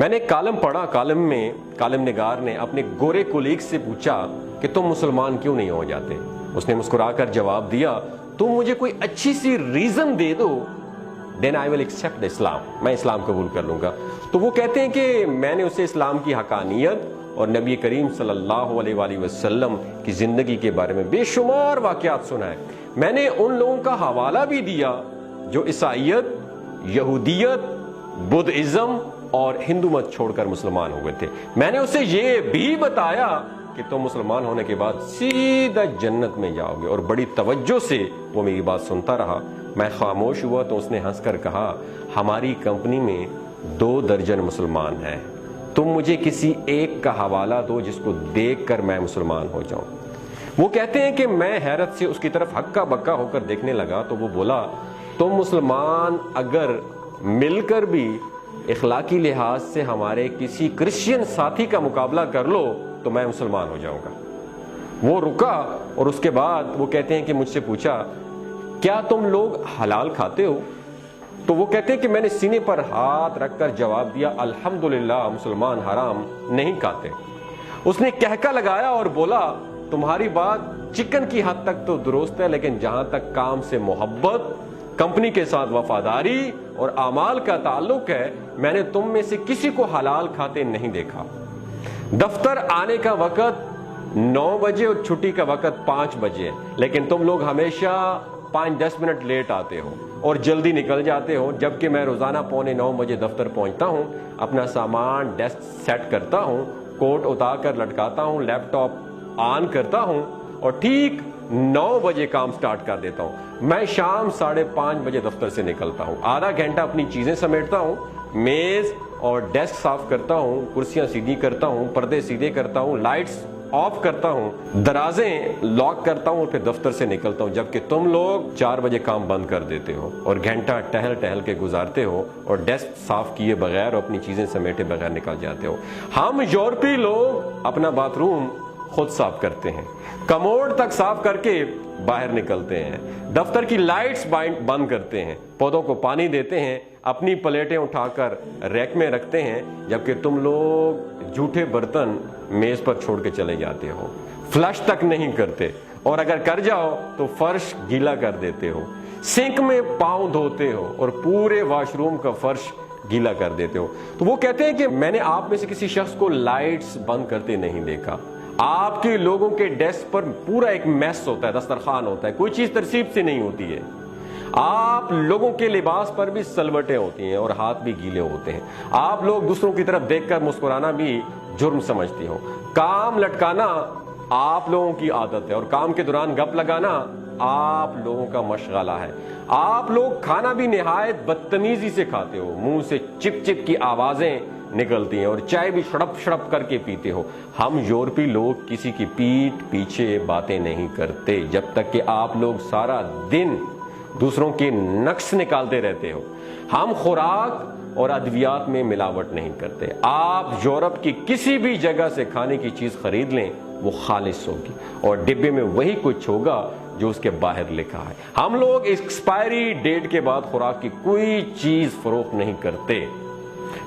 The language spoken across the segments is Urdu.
میں نے کالم پڑھا، کالم میں کالم نگار نے اپنے گورے کولیگ سے پوچھا کہ تم مسلمان کیوں نہیں ہو جاتے؟ اس نے مسکرا کر جواب دیا، تم مجھے کوئی اچھی سی ریزن دے دو، then I will accept Islam, میں اسلام قبول کر لوں گا۔ تو وہ کہتے ہیں کہ میں نے اسے اسلام کی حقانیت اور نبی کریم صلی اللہ علیہ وآلہ وسلم کی زندگی کے بارے میں بے شمار واقعات سنائے۔ میں نے ان لوگوں کا حوالہ بھی دیا جو عیسائیت، یہودیت، بدھزم اور ہندو مت چھوڑ کر مسلمان ہوئے تھے۔ میں نے اسے یہ بھی بتایا کہ تم مسلمان ہونے کے بعد سیدھا جنت میں جاؤ گے، اور بڑی توجہ سے وہ میری بات سنتا رہا۔ میں خاموش ہوا تو اس نے ہنس کر کہا، ہماری کمپنی میں 2 درجن مسلمان ہیں، تم مجھے کسی ایک کا حوالہ دو جس کو دیکھ کر میں مسلمان ہو جاؤں۔ وہ کہتے ہیں کہ میں حیرت سے اس کی طرف ہکا بکا ہو کر دیکھنے لگا تو وہ بولا، تم مسلمان اگر مل کر بھی اخلاقی لحاظ سے ہمارے کسی کرسچین ساتھی کا مقابلہ کر لو تو میں مسلمان ہو جاؤں گا۔ وہ رکا اور اس کے بعد وہ کہتے ہیں کہ مجھ سے پوچھا، کیا تم لوگ حلال کھاتے ہو؟ تو وہ کہتے ہیں کہ میں نے سینے پر ہاتھ رکھ کر جواب دیا، الحمدللہ مسلمان حرام نہیں کھاتے۔ اس نے کہکا لگایا اور بولا، تمہاری بات چکن کی حد تک تو درست ہے، لیکن جہاں تک کام سے محبت، کمپنی کے ساتھ وفاداری اور اعمال کا تعلق ہے، میں نے تم میں سے کسی کو حلال کھاتے نہیں دیکھا۔ دفتر آنے کا وقت 9 بجے اور چھٹی کا وقت 5 بجے، لیکن تم لوگ ہمیشہ 5-10 منٹ لیٹ آتے ہو اور جلدی نکل جاتے ہو، جبکہ میں روزانہ 8:45 بجے دفتر پہنچتا ہوں، اپنا سامان ڈیسک سیٹ کرتا ہوں، کوٹ اتار کر لٹکاتا ہوں، لیپ ٹاپ آن کرتا ہوں اور ٹھیک 9 بجے کام سٹارٹ کر دیتا ہوں۔ میں شام 5:30 بجے دفتر سے نکلتا ہوں، آدھا گھنٹہ اپنی چیزیں سمیٹتا ہوں، میز اور ڈیسک صاف کرتا ہوں، کرسیاں سیدھی کرتا ہوں، پردے سیدھے کرتا ہوں، لائٹس آف کرتا ہوں، درازیں لاک کرتا ہوں اور پھر دفتر سے نکلتا ہوں، جبکہ تم لوگ 4 بجے کام بند کر دیتے ہو اور گھنٹہ ٹہل کے گزارتے ہو اور ڈیسک صاف کیے بغیر اور اپنی چیزیں سمیٹے بغیر نکل جاتے ہو۔ ہم یورپی لوگ اپنا باتھ روم خود صاف کرتے ہیں، کموڈ تک صاف کر کے باہر نکلتے ہیں، دفتر کی لائٹس بند کرتے ہیں، پودوں کو پانی دیتے ہیں، اپنی پلیٹیں اٹھا کر ریک میں رکھتے ہیں، جبکہ تم لوگ جھوٹے برتن میز پر چھوڑ کے چلے جاتے ہو، فلش تک نہیں کرتے، اور اگر کر جاؤ تو فرش گیلا کر دیتے ہو، سنک میں پاؤں دھوتے ہو اور پورے واش روم کا فرش گیلا کر دیتے ہو۔ تو وہ کہتے ہیں کہ میں نے آپ میں سے کسی شخص کو لائٹس بند کرتے نہیں دیکھا۔ آپ کے لوگوں کے ڈیسک پر پورا ایک میس ہوتا ہے، دسترخوان ہوتا ہے، کوئی چیز ترتیب سے نہیں ہوتی ہے۔ آپ لوگوں کے لباس پر بھی سلوٹیں ہوتی ہیں اور ہاتھ بھی گیلے ہوتے ہیں۔ آپ لوگ دوسروں کی طرف دیکھ کر مسکرانا بھی جرم سمجھتے ہو۔ کام لٹکانا آپ لوگوں کی عادت ہے اور کام کے دوران گپ لگانا آپ لوگوں کا مشغلہ ہے۔ آپ لوگ کھانا بھی نہایت بدتمیزی سے کھاتے ہو، منہ سے چپ چپ کی آوازیں نکلتی ہیں اور چائے بھی شڑپ شڑپ کر کے پیتے ہو۔ ہم یورپی لوگ کسی کی پیٹھ پیچھے باتیں نہیں کرتے جب تک کہ آپ لوگ سارا دن دوسروں کے نقص نکالتے رہتے ہو۔ ہم خوراک اور ادویات میں ملاوٹ نہیں کرتے۔ آپ یورپ کی کسی بھی جگہ سے کھانے کی چیز خرید لیں، وہ خالص ہوگی اور ڈبے میں وہی کچھ ہوگا جو اس کے باہر لکھا ہے۔ ہم لوگ ایکسپائری ڈیٹ کے بعد خوراک کی کوئی چیز فروخت نہیں کرتے۔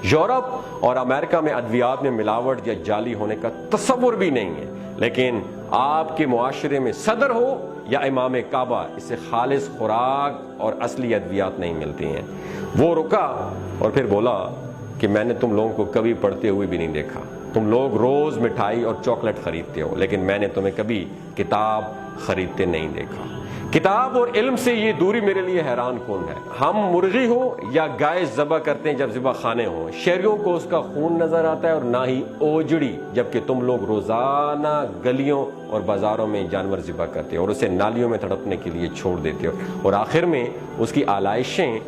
یورپ اور امریکہ میں ادویات میں ملاوٹ یا جعلی ہونے کا تصور بھی نہیں ہے، لیکن آپ کے معاشرے میں صدر ہو یا امام کعبہ، اس سے خالص خوراک اور اصلی ادویات نہیں ملتی ہیں۔ وہ رکا اور پھر بولا کہ میں نے تم لوگوں کو کبھی پڑھتے ہوئے بھی نہیں دیکھا۔ تم لوگ روز مٹھائی اور چاکلیٹ خریدتے ہو، لیکن میں نے تمہیں کبھی کتاب خریدتے نہیں دیکھا۔ کتاب اور علم سے یہ دوری میرے لیے حیران کن ہے۔ ہم مرغی ہو یا گائے ذبح کرتے ہیں جب ذبح خانے ہوں، شہریوں کو اس کا خون نظر آتا ہے اور نہ ہی اوجڑی، جبکہ تم لوگ روزانہ گلیوں اور بازاروں میں جانور ذبح کرتے ہو اور اسے نالیوں میں تڑپنے کے لیے چھوڑ دیتے ہو، اور آخر میں اس کی آلائشیں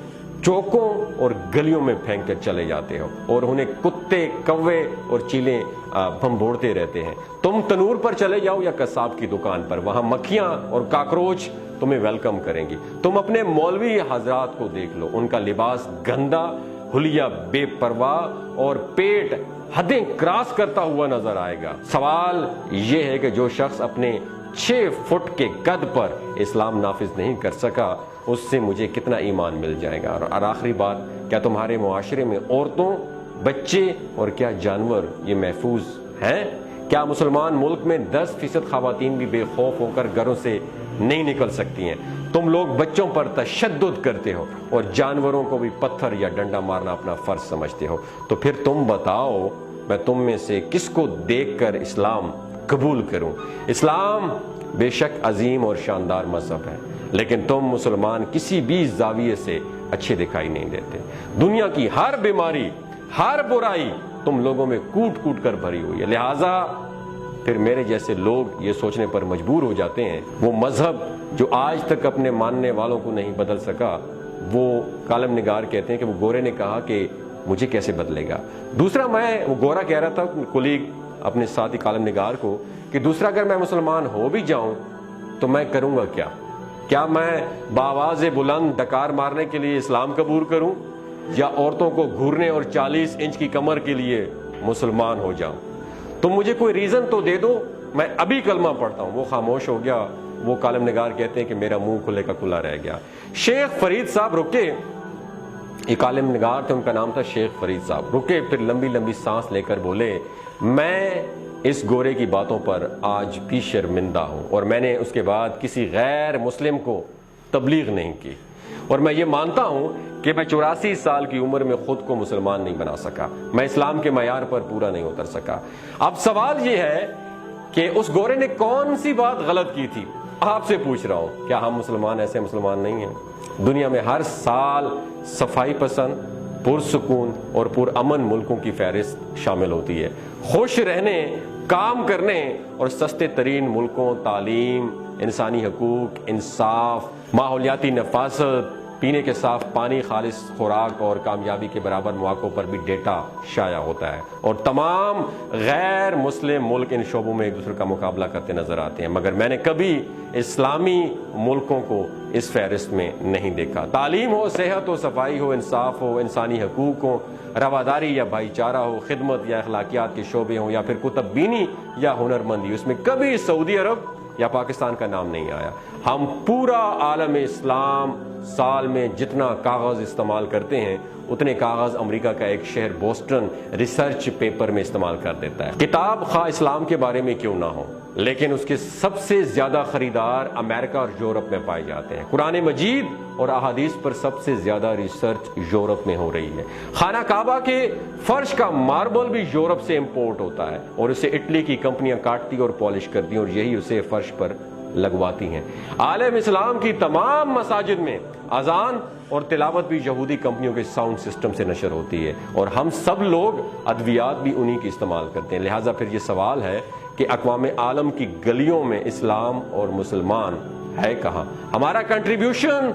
چوکوں اور گلیوں میں پھینک کر چلے جاتے ہو اور انہیں کتے، کوے اور چیلیں بھنبوڑتے رہتے ہیں۔ تم تنور پر چلے جاؤ یا قصاب کی دکان پر، وہاں مکھیاں اور کاکروچ تمہیں ویلکم کریں گی۔ تم اپنے مولوی حضرات کو دیکھ لو، ان کا لباس گندا، حلیہ بے پرواہ اور پیٹ حدیں کراس کرتا ہوا نظر آئے گا۔ سوال یہ ہے کہ جو شخص اپنے 6 فٹ کے قد پر اسلام نافذ نہیں کر سکا، اس سے مجھے کتنا ایمان مل جائے گا؟ اور آخری بات، کیا تمہارے معاشرے میں عورتوں بچے اور کیا جانور یہ محفوظ ہیں؟ کیا مسلمان ملک میں 10% خواتین بھی بے خوف ہو کر گھروں سے نہیں نکل سکتی ہیں؟ تم لوگ بچوں پر تشدد کرتے ہو اور جانوروں کو بھی پتھر یا ڈنڈا مارنا اپنا فرض سمجھتے ہو، تو پھر تم بتاؤ میں تم میں سے کس کو دیکھ کر اسلام قبول کروں؟ اسلام بے شک عظیم اور شاندار مذہب ہے، لیکن تم مسلمان کسی بھی زاویے سے اچھے دکھائی نہیں دیتے۔ دنیا کی ہر بیماری، ہر برائی تم لوگوں میں کوٹ کوٹ کر بھری ہوئی ہے، لہٰذا پھر میرے جیسے لوگ یہ سوچنے پر مجبور ہو جاتے ہیں وہ مذہب جو آج تک اپنے ماننے والوں کو نہیں بدل سکا، وہ کالم نگار کہتے ہیں کہ وہ گورے نے کہا کہ مجھے کیسے بدلے گا۔ دوسرا، وہ گورا کہہ رہا تھا کولیگ اپنے ساتھی کالم نگار کو کہ دوسرا اگر میں مسلمان ہو بھی جاؤں تو میں کروں گا کیا میں بآواز بلند ڈکار مارنے کے لیے اسلام قبول کروں یا عورتوں کو گھورنے اور 40 انچ کی کمر کے لیے مسلمان ہو جاؤں؟ تم مجھے کوئی ریزن تو دے دو، میں ابھی کلمہ پڑھتا ہوں۔ وہ خاموش ہو گیا۔ وہ کالم نگار کہتے ہیں کہ میرا منہ کھلے کا کھلا رہ گیا۔ شیخ فرید صاحب رکے، یہ کالم نگار تھے، ان کا نام تھا شیخ فرید صاحب، رکے، پھر لمبی لمبی سانس لے کر بولے میں اس گورے کی باتوں پر آج بھی شرمندہ ہوں، اور میں نے اس کے بعد کسی غیر مسلم کو تبلیغ نہیں کی، اور میں یہ مانتا ہوں کہ میں 84 سال کی عمر میں خود کو مسلمان نہیں بنا سکا، میں اسلام کے معیار پر پورا نہیں اتر سکا۔ اب سوال یہ ہے کہ اس گورے نے کون سی بات غلط کی تھی؟ آپ سے پوچھ رہا ہوں، کیا ہم مسلمان ایسے مسلمان نہیں ہیں؟ دنیا میں ہر سال صفائی پسند، پرسکون اور پرامن ملکوں کی فہرست شامل ہوتی ہے۔ خوش رہنے، کام کرنے اور سستے ترین ملکوں، تعلیم، انسانی حقوق، انصاف، ماحولیاتی نفاست، پینے کے صاف پانی، خالص خوراک اور کامیابی کے برابر مواقعوں پر بھی ڈیٹا شائع ہوتا ہے، اور تمام غیر مسلم ملک ان شعبوں میں ایک دوسرے کا مقابلہ کرتے نظر آتے ہیں، مگر میں نے کبھی اسلامی ملکوں کو اس فہرست میں نہیں دیکھا۔ تعلیم ہو، صحت ہو، صفائی ہو، انصاف ہو، انسانی حقوق ہو، رواداری یا بھائی چارہ ہو، خدمت یا اخلاقیات کے شعبے ہوں، یا پھر کتب بینی یا ہنرمندی، اس میں کبھی سعودی عرب یا پاکستان کا نام نہیں آیا۔ ہم پورا عالم اسلام سال میں جتنا کاغذ استعمال کرتے ہیں اتنے کاغذ امریکہ کا ایک شہر بوسٹن ریسرچ پیپر میں استعمال کر دیتا ہے۔ کتاب خواہ اسلام کے بارے میں کیوں نہ ہو، لیکن اس کے سب سے زیادہ خریدار امریکہ اور یورپ میں پائے جاتے ہیں۔ قرآن مجید اور احادیث پر سب سے زیادہ ریسرچ یورپ میں ہو رہی ہے۔ خانہ کعبہ کے فرش کا ماربل بھی یورپ سے امپورٹ ہوتا ہے، اور اسے اٹلی کی کمپنیاں کاٹتی اور پالش کرتی ہیں، اور یہی اسے فرش پر لگواتی ہیں۔ عالم اسلام کی تمام مساجد میں اذان اور تلاوت بھی یہودی کمپنیوں کے ساؤنڈ سسٹم سے نشر ہوتی ہے، اور ہم سب لوگ ادویات بھی انہی کی استعمال کرتے ہیں۔ لہٰذا پھر یہ سوال ہے کہ اقوام عالم کی گلیوں میں اسلام اور مسلمان ہے کہاں؟ ہمارا کنٹریبیوشن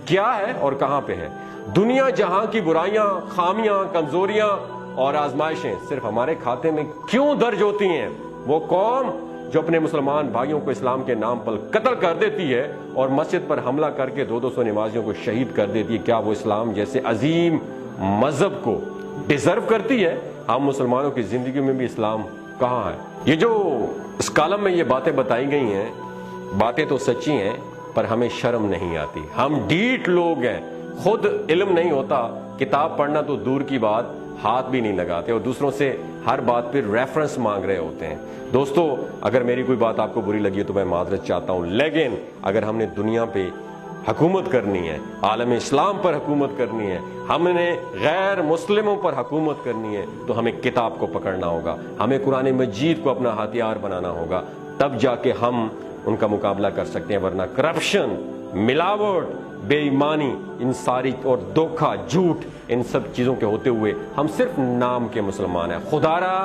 کیا ہے اور کہاں پہ ہے؟ دنیا جہاں کی برائیاں، خامیاں، کمزوریاں اور آزمائشیں صرف ہمارے کھاتے میں کیوں درج ہوتی ہیں؟ وہ قوم جو اپنے مسلمان بھائیوں کو اسلام کے نام پر قتل کر دیتی ہے اور مسجد پر حملہ کر کے 200 نمازیوں کو شہید کر دیتی ہے، کیا وہ اسلام جیسے عظیم مذہب کو ڈیزرو کرتی ہے؟ ہم مسلمانوں کی زندگی میں بھی اسلام کہاں ہے؟ یہ جو اس کالم میں یہ باتیں بتائی گئی ہیں، باتیں تو سچی ہیں، پر ہمیں شرم نہیں آتی۔ ہم ڈھیٹ لوگ ہیں، خود علم نہیں ہوتا، کتاب پڑھنا تو دور کی بات، ہاتھ بھی نہیں لگاتے، اور دوسروں سے ہر بات پہ ریفرنس مانگ رہے ہوتے ہیں۔ دوستو، اگر میری کوئی بات آپ کو بری لگی ہے تو میں معذرت چاہتا ہوں، لیکن اگر ہم نے دنیا پہ حکومت کرنی ہے، عالم اسلام پر حکومت کرنی ہے، ہم نے غیر مسلموں پر حکومت کرنی ہے، تو ہمیں کتاب کو پکڑنا ہوگا، ہمیں قرآن مجید کو اپنا ہتھیار بنانا ہوگا، تب جا کے ہم ان کا مقابلہ کر سکتے ہیں، ورنہ کرپشن، ملاوٹ، بے ایمانی، ان ساری اور دھوکہ، جھوٹ، ان سب چیزوں کے ہوتے ہوئے ہم صرف نام کے مسلمان ہیں۔ خدا را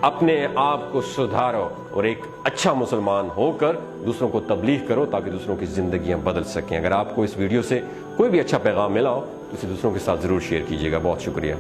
اپنے آپ کو سدھارو اور ایک اچھا مسلمان ہو کر دوسروں کو تبلیغ کرو تاکہ دوسروں کی زندگیاں بدل سکیں۔ اگر آپ کو اس ویڈیو سے کوئی بھی اچھا پیغام ملا ہو تو اسے دوسروں کے ساتھ ضرور شیئر کیجیے گا۔ بہت شکریہ۔